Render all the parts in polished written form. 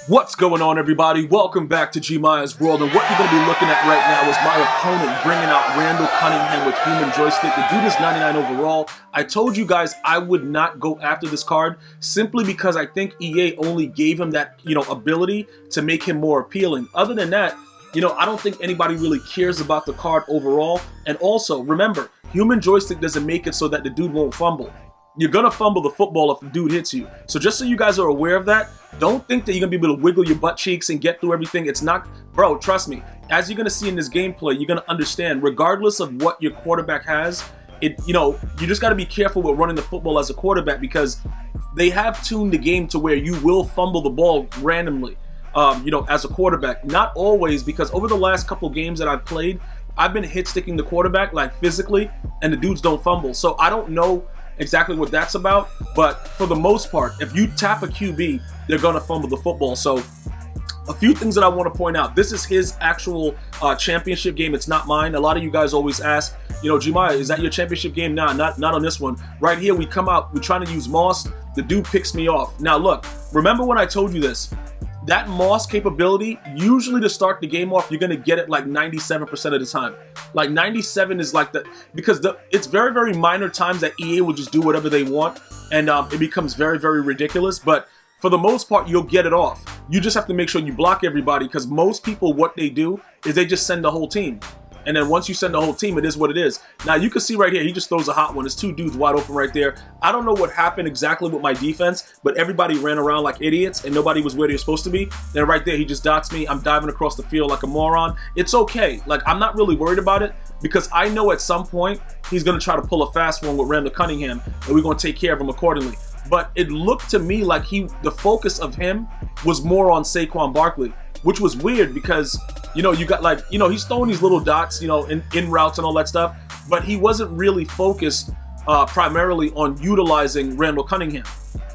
What's going on, everybody? Welcome back to GmiasWorld, and what you're going to be looking at right now is my opponent bringing out Randall Cunningham with human joystick. The dude is 99 overall. I told you guys I would not go after this card simply because I think EA only gave him that, ability to make him more appealing. Other than that, I don't think anybody really cares about the card overall. And also, remember, human joystick doesn't make it so that the dude won't fumble. You're going to fumble the football if the dude hits you. So just so you guys are aware of that, don't think that you're going to be able to wiggle your butt cheeks and get through everything. It's not, bro, trust me. As you're going to see in this gameplay, you're going to understand, regardless of what your quarterback has, you just got to be careful with running the football as a quarterback because they have tuned the game to where you will fumble the ball randomly, as a quarterback. Not always, because over the last couple games that I've played, I've been hit sticking the quarterback, like physically, and the dudes don't fumble. So I don't know exactly what that's about, but for the most part, if you tap a QB, they're gonna fumble the football. So a few things that I want to point out. This is his actual championship game. It's not mine. A lot of you guys always ask, Jemiah, is that your championship game? Nah, not on this one. Right here, we come out, we're trying to use Moss. The dude picks me off. Now look, remember when I told you this? That Moss capability, usually to start the game off, you're going to get it like 97% of the time. Like 97 is like because it's very, very minor times that EA will just do whatever they want, and it becomes very, very ridiculous. But for the most part, you'll get it off. You just have to make sure you block everybody, because most people, what they do is they just send the whole team. And then once you send the whole team, it is what it is. Now, you can see right here, he just throws a hot one. There's two dudes wide open right there. I don't know what happened exactly with my defense, but everybody ran around like idiots, and nobody was where they were supposed to be. Then right there, he just dots me. I'm diving across the field like a moron. It's okay. Like, I'm not really worried about it, because I know at some point, he's going to try to pull a fast one with Randall Cunningham, and we're going to take care of him accordingly. But it looked to me like the focus of him was more on Saquon Barkley, which was weird because, you got like, he's throwing these little dots, in routes and all that stuff, but he wasn't really focused primarily on utilizing Randall Cunningham,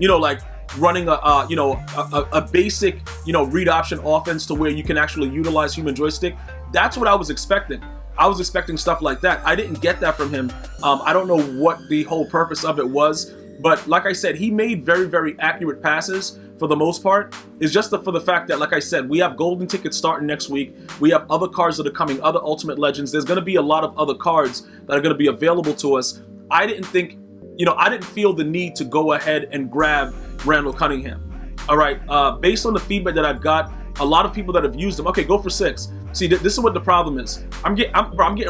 like running a basic, read option offense to where you can actually utilize human joystick. That's what I was expecting. I was expecting stuff like that. I didn't get that from him. I don't know what the whole purpose of it was, but like I said, he made very, very accurate passes for the most part. It's just for the fact that, like I said, we have golden tickets starting next week. We have other cards that are coming, other Ultimate Legends. There's going to be a lot of other cards that are going to be available to us. I didn't think, I didn't feel the need to go ahead and grab Randall Cunningham. All right, based on the feedback that I've got, a lot of people that have used him, okay, go for 6. See, this is what the problem is. I'm getting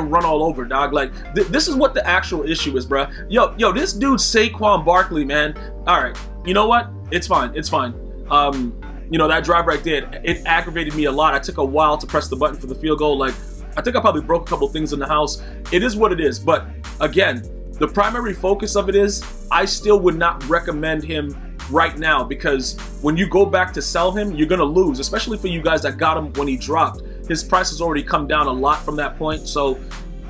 run all over, dog. Like, this is what the actual issue is, bruh. Yo, this dude Saquon Barkley, man. All right, you know what? It's fine. That drive right there, it aggravated me a lot. I took a while to press the button for the field goal. Like, I think I probably broke a couple things in the house. It is what it is. But again, the primary focus of it is, I still would not recommend him right now, because when you go back to sell him, you're gonna lose, especially for you guys that got him when he dropped. His price has already come down a lot from that point. So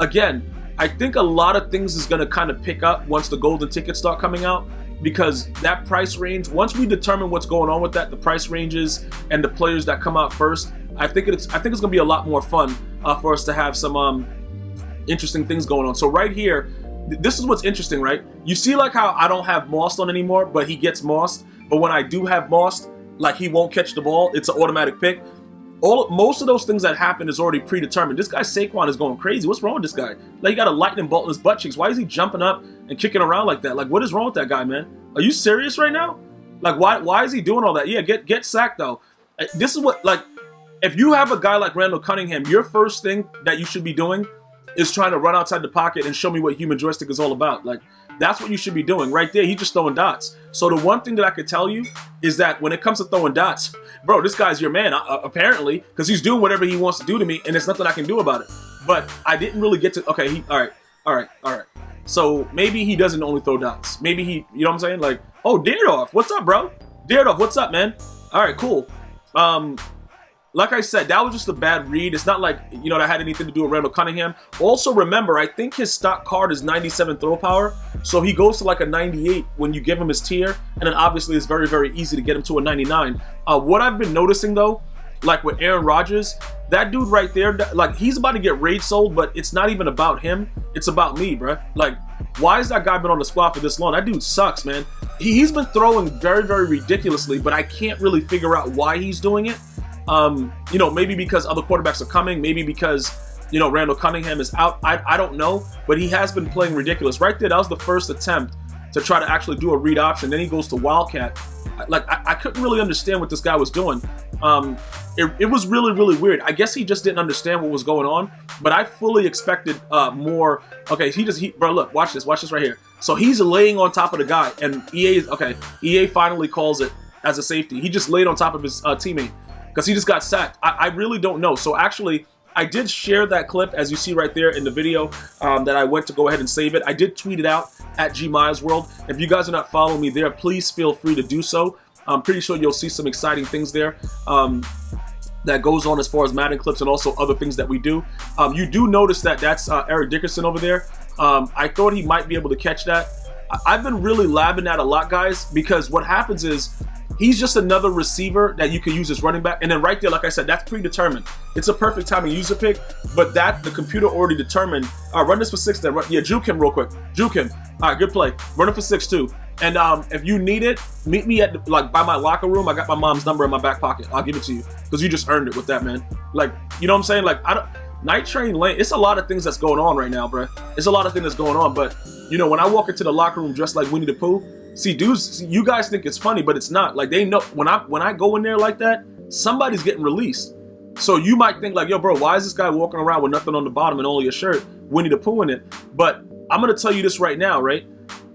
again, I think a lot of things is gonna kind of pick up once the golden tickets start coming out, because that price range, once we determine what's going on with that, the price ranges and the players that come out first, I think it's gonna be a lot more fun for us to have some interesting things going on. So right here, this is what's interesting, right? You see like how I don't have Moss on anymore, but he gets Moss. But when I do have Moss, like, he won't catch the ball. It's an automatic pick. Most of those things that happen is already predetermined. This guy Saquon is going crazy. What's wrong with this guy? Like, he got a lightning bolt in his butt cheeks. Why is he jumping up and kicking around like that? Like, what is wrong with that guy, man? Are you serious right now? Like, why is he doing all that? Yeah, get sacked though. This is what, like, if you have a guy like Randall Cunningham, your first thing that you should be doing is trying to run outside the pocket and show me what human joystick is all about. Like, that's what you should be doing. Right there, he's just throwing dots. So the one thing that I could tell you is that when it comes to throwing dots, bro, this guy's your man, apparently, because he's doing whatever he wants to do to me, and there's nothing I can do about it. But I didn't really get to, okay, all right. So maybe he doesn't only throw dots. Maybe he, you know what I'm saying? Like, oh, Daredorf, what's up, bro? Daredorf, what's up, man? All right, cool. Like I said, that was just a bad read. It's not like, that had anything to do with Randall Cunningham. Also, remember, I think his stock card is 97 throw power, so he goes to like a 98 when you give him his tier, and then obviously it's very, very easy to get him to a 99. What I've been noticing, though, like with Aaron Rodgers, that dude right there, like, he's about to get raid sold, but it's not even about him. It's about me, bruh. Like, Why has that guy been on the squad for this long? That dude sucks, man. He's been throwing very, very ridiculously, but I can't really figure out why he's doing it. You know, maybe because other quarterbacks are coming, maybe because, you know, Randall Cunningham is out. I don't know, but he has been playing ridiculous. Right there, that was the first attempt to try to actually do a read option. Then he goes to Wildcat. Like, I couldn't really understand what this guy was doing. It was really, really weird. I guess he just didn't understand what was going on, but I fully expected more. Okay, bro, look, watch this right here. So he's laying on top of the guy, and EA finally calls it as a safety. He just laid on top of his teammate because he just got sacked. I really don't know. So actually, I did share that clip, as you see right there in the video, that I went to go ahead and save it. I did tweet it out at GmiasWorld. If you guys are not following me there, please feel free to do so. I'm pretty sure you'll see some exciting things there that goes on as far as Madden clips and also other things that we do. You do notice that that's Eric Dickerson over there. I thought he might be able to catch that. I've been really labbing that a lot, guys, because what happens is he's just another receiver that you can use as running back. And then right there, like I said, that's predetermined. It's a perfect time to use a pick, but that the computer already determined. Run this for 6 then. Yeah, juke him real quick. Juke him. All right, good play. Run it for 6 too. And if you need it, meet me at by my locker room. I got my mom's number in my back pocket. I'll give it to you because you just earned it with that, man. Like, you know what I'm saying? Like, Night Train Lane. It's a lot of things that's going on right now, bro. It's a lot of things that's going on. But you know, when I walk into the locker room dressed like Winnie the Pooh, see, dudes, you guys think it's funny, but it's not. Like, they know when I go in there like that, somebody's getting released. So you might think like, yo, bro, why is this guy walking around with nothing on the bottom and only a shirt, Winnie the Pooh in it? But I'm gonna tell you this right now, right?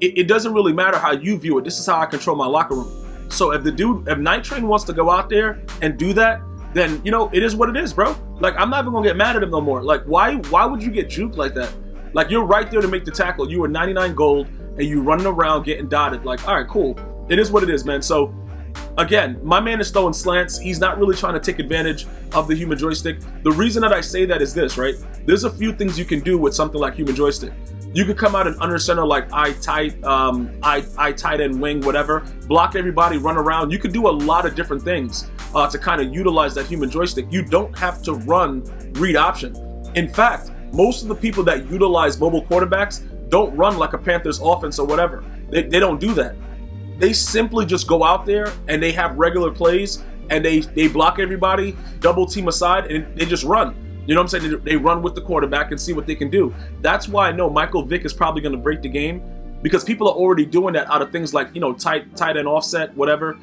It doesn't really matter how you view it. This is how I control my locker room. So if Night Train wants to go out there and do that, then, you know, it is what it is, bro. Like, I'm not even gonna get mad at him no more. Like, why would you get juked like that? Like, you're right there to make the tackle. You were 99 gold and you running around getting dotted. Like, all right, cool. It is what it is, man. So again, my man is throwing slants. He's not really trying to take advantage of the human joystick. The reason that I say that is this, right? There's a few things you can do with something like human joystick. You could come out and under center like I tight end wing, whatever, block everybody, run around. You could do a lot of different things to kind of utilize that human joystick. You don't have to run read option. In fact, most of the people that utilize mobile quarterbacks don't run like a Panthers offense or whatever. They don't do that. They simply just go out there and they have regular plays and they block everybody, double team aside, and they just run. You know what I'm saying? They run with the quarterback and see what they can do. That's why I know Michael Vick is probably going to break the game, because people are already doing that out of things like, you know, tight end offset, whatever.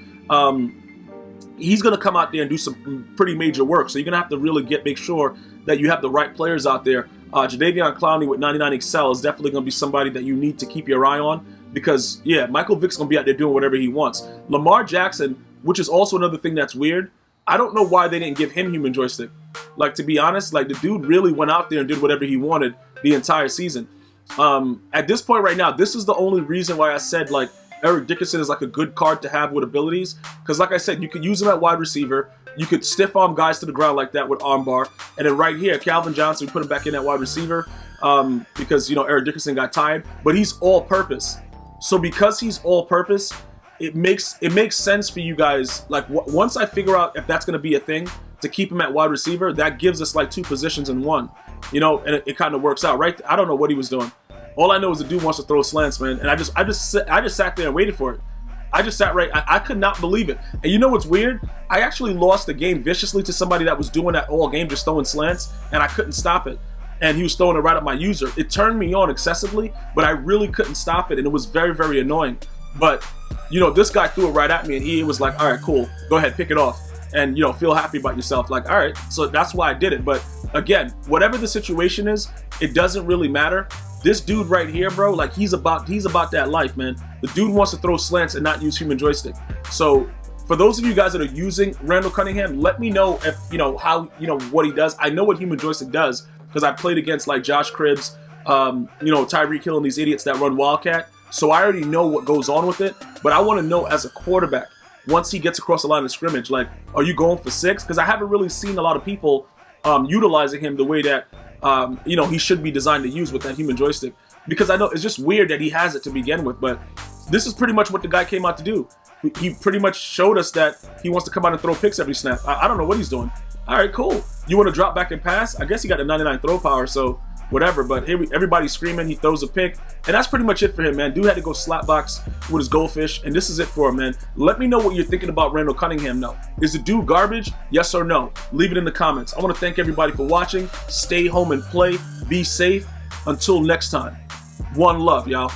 He's going to come out there and do some pretty major work. So you're going to have to really make sure that you have the right players out there. Jadeveon Clowney with 99 Excel is definitely going to be somebody that you need to keep your eye on, because, yeah, Michael Vick's going to be out there doing whatever he wants. Lamar Jackson, which is also another thing that's weird, I don't know why they didn't give him human joystick. Like, to be honest, like, the dude really went out there and did whatever he wanted the entire season. At this point right now, this is the only reason why I said, like, Eric Dickerson is like a good card to have with abilities. Because like I said, you could use him at wide receiver. You could stiff arm guys to the ground like that with armbar. And then right here, Calvin Johnson, we put him back in at wide receiver because, you know, Eric Dickerson got tired. But he's all-purpose. So because he's all-purpose, it makes sense for you guys. Like, once I figure out if that's going to be a thing to keep him at wide receiver, that gives us like 2 positions in one, you know, and it kind of works out, right? I don't know what he was doing. All I know is the dude wants to throw slants, man, and I just sat there and waited for it. I just sat right. I could not believe it. And you know what's weird? I actually lost the game viciously to somebody that was doing that all game, just throwing slants, and I couldn't stop it. And he was throwing it right at my user. It turned me on excessively, but I really couldn't stop it, and it was very, very annoying. But, you know, this guy threw it right at me, and he was like, all right, cool, go ahead, pick it off. And, you know, feel happy about yourself. Like, all right, so that's why I did it. But again, whatever the situation is, it doesn't really matter. This dude right here, bro, like, he's about that life, man. The dude wants to throw slants and not use human joystick. So for those of you guys that are using Randall Cunningham, let me know if, you know, how, you know, what he does. I know what human joystick does because I played against like Josh Cribbs, you know, Tyreek Hill and these idiots that run Wildcat. So I already know what goes on with it, but I want to know as a quarterback, once he gets across the line of scrimmage, like, are you going for 6? Because I haven't really seen a lot of people utilizing him the way that, you know, he should be designed to use with that human joystick. Because I know it's just weird that he has it to begin with, but this is pretty much what the guy came out to do. He pretty much showed us that he wants to come out and throw picks every snap. I don't know what he's doing. All right, cool. You want to drop back and pass? I guess he got the 99 throw power, so whatever. But here everybody's screaming, he throws a pick, and that's pretty much it for him, man. Dude had to go slap box with his goldfish, and this is it for him, man. Let me know what you're thinking about Randall Cunningham now. Is the dude garbage? Yes or no? Leave it in the comments. I want to thank everybody for watching. Stay home and play. Be safe. Until next time. One love, y'all.